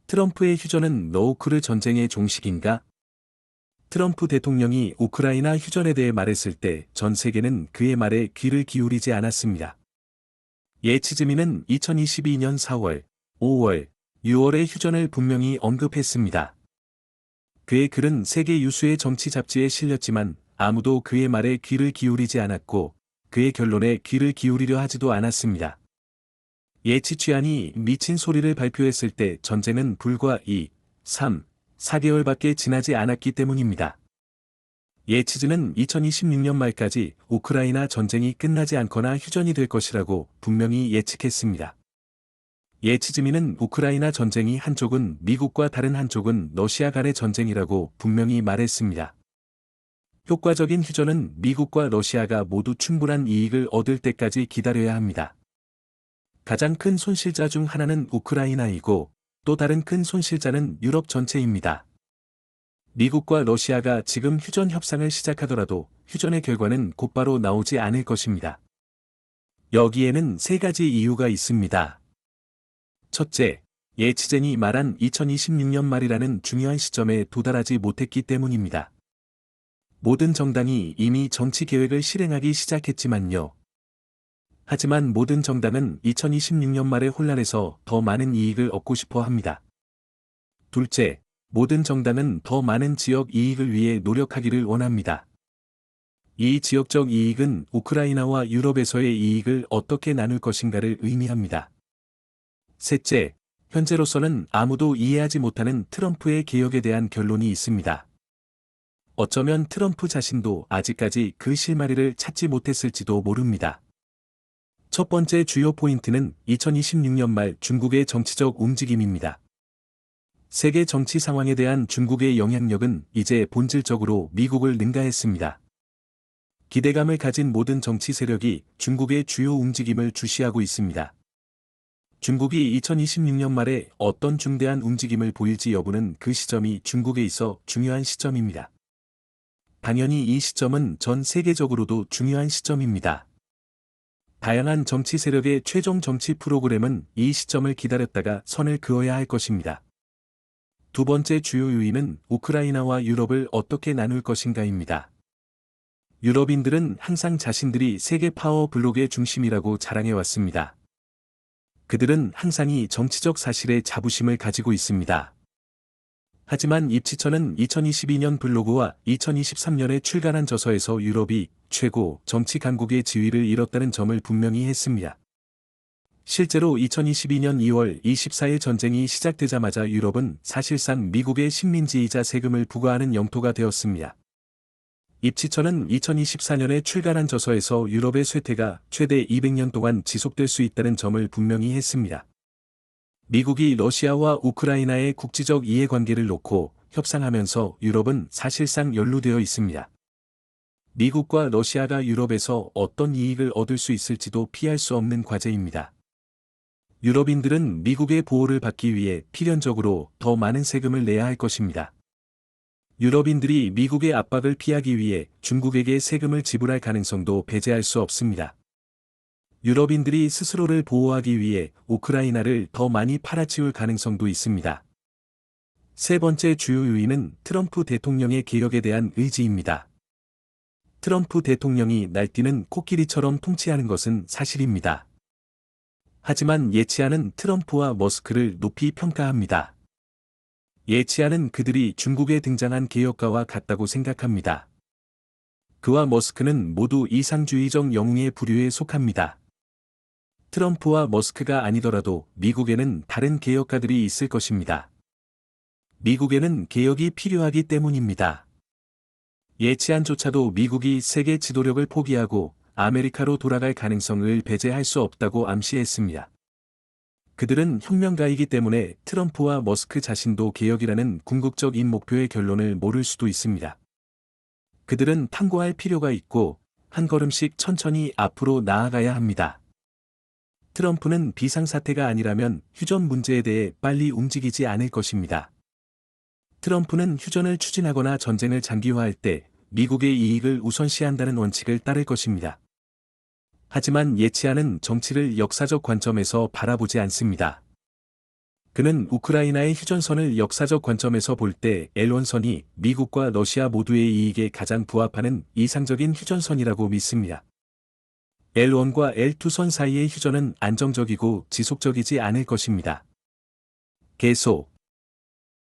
트럼프의 휴전은 너우크르 전쟁의 종식인가? 트럼프 대통령이 우크라이나 휴전에 대해 말했을 때 전 세계는 그의 말에 귀를 기울이지 않았습니다. 예치즈미는 2022년 4월, 5월, 6월의 휴전을 분명히 언급했습니다. 그의 글은 세계 유수의 정치 잡지에 실렸지만 아무도 그의 말에 귀를 기울이지 않았고 그의 결론에 귀를 기울이려 하지도 않았습니다. 예치 취안이 미친 소리를 발표했을 때 전쟁은 불과 2, 3, 4개월밖에 지나지 않았기 때문입니다. 예치즈는 2026년 말까지 우크라이나 전쟁이 끝나지 않거나 휴전이 될 것이라고 분명히 예측했습니다. 예치즈미는 우크라이나 전쟁이 한쪽은 미국과 다른 한쪽은 러시아 간의 전쟁이라고 분명히 말했습니다. 효과적인 휴전은 미국과 러시아가 모두 충분한 이익을 얻을 때까지 기다려야 합니다. 가장 큰 손실자 중 하나는 우크라이나이고 또 다른 큰 손실자는 유럽 전체입니다. 미국과 러시아가 지금 휴전 협상을 시작하더라도 휴전의 결과는 곧바로 나오지 않을 것입니다. 여기에는 세 가지 이유가 있습니다. 첫째, 예치젠이 말한 2026년 말이라는 중요한 시점에 도달하지 못했기 때문입니다. 모든 정당이 이미 정치 계획을 실행하기 시작했지만요. 하지만 모든 정당은 2026년 말의 혼란에서 더 많은 이익을 얻고 싶어 합니다. 둘째, 모든 정당은 더 많은 지역 이익을 위해 노력하기를 원합니다. 이 지역적 이익은 우크라이나와 유럽에서의 이익을 어떻게 나눌 것인가를 의미합니다. 셋째, 현재로서는 아무도 이해하지 못하는 트럼프의 개혁에 대한 결론이 있습니다. 어쩌면 트럼프 자신도 아직까지 그 실마리를 찾지 못했을지도 모릅니다. 첫 번째 주요 포인트는 2026년 말 중국의 정치적 움직임입니다. 세계 정치 상황에 대한 중국의 영향력은 이제 본질적으로 미국을 능가했습니다. 기대감을 가진 모든 정치 세력이 중국의 주요 움직임을 주시하고 있습니다. 중국이 2026년 말에 어떤 중대한 움직임을 보일지 여부는 그 시점이 중국에 있어 중요한 시점입니다. 당연히 이 시점은 전 세계적으로도 중요한 시점입니다. 다양한 정치 세력의 최종 정치 프로그램은 이 시점을 기다렸다가 선을 그어야 할 것입니다. 두 번째 주요 요인은 우크라이나와 유럽을 어떻게 나눌 것인가입니다. 유럽인들은 항상 자신들이 세계 파워 블록의 중심이라고 자랑해왔습니다. 그들은 항상 이 정치적 사실에 자부심을 가지고 있습니다. 하지만 입지처는 2022년 블로그와 2023년에 출간한 저서에서 유럽이 최고 정치 강국의 지위를 잃었다는 점을 분명히 했습니다. 실제로 2022년 2월 24일 전쟁이 시작되자마자 유럽은 사실상 미국의 식민지이자 세금을 부과하는 영토가 되었습니다. 입지처는 2024년에 출간한 저서에서 유럽의 쇠퇴가 최대 200년 동안 지속될 수 있다는 점을 분명히 했습니다. 미국이 러시아와 우크라이나의 국지적 이해관계를 놓고 협상하면서 유럽은 사실상 연루되어 있습니다. 미국과 러시아가 유럽에서 어떤 이익을 얻을 수 있을지도 피할 수 없는 과제입니다. 유럽인들은 미국의 보호를 받기 위해 필연적으로 더 많은 세금을 내야 할 것입니다. 유럽인들이 미국의 압박을 피하기 위해 중국에게 세금을 지불할 가능성도 배제할 수 없습니다. 유럽인들이 스스로를 보호하기 위해 우크라이나를 더 많이 팔아치울 가능성도 있습니다. 세 번째 주요 요인은 트럼프 대통령의 개혁에 대한 의지입니다. 트럼프 대통령이 날뛰는 코끼리처럼 통치하는 것은 사실입니다. 하지만 예치하는 트럼프와 머스크를 높이 평가합니다. 예치하는 그들이 중국에 등장한 개혁가와 같다고 생각합니다. 그와 머스크는 모두 이상주의적 영웅의 부류에 속합니다. 트럼프와 머스크가 아니더라도 미국에는 다른 개혁가들이 있을 것입니다. 미국에는 개혁이 필요하기 때문입니다. 예치안조차도 미국이 세계 지도력을 포기하고 아메리카로 돌아갈 가능성을 배제할 수 없다고 암시했습니다. 그들은 혁명가이기 때문에 트럼프와 머스크 자신도 개혁이라는 궁극적인 목표의 결론을 모를 수도 있습니다. 그들은 탐구할 필요가 있고 한 걸음씩 천천히 앞으로 나아가야 합니다. 트럼프는 비상사태가 아니라면 휴전 문제에 대해 빨리 움직이지 않을 것입니다. 트럼프는 휴전을 추진하거나 전쟁을 장기화할 때 미국의 이익을 우선시한다는 원칙을 따를 것입니다. 하지만 예치하는 정치를 역사적 관점에서 바라보지 않습니다. 그는 우크라이나의 휴전선을 역사적 관점에서 볼 때 L1선이 미국과 러시아 모두의 이익에 가장 부합하는 이상적인 휴전선이라고 믿습니다. L1과 L2선 사이의 휴전은 안정적이고 지속적이지 않을 것입니다. 계속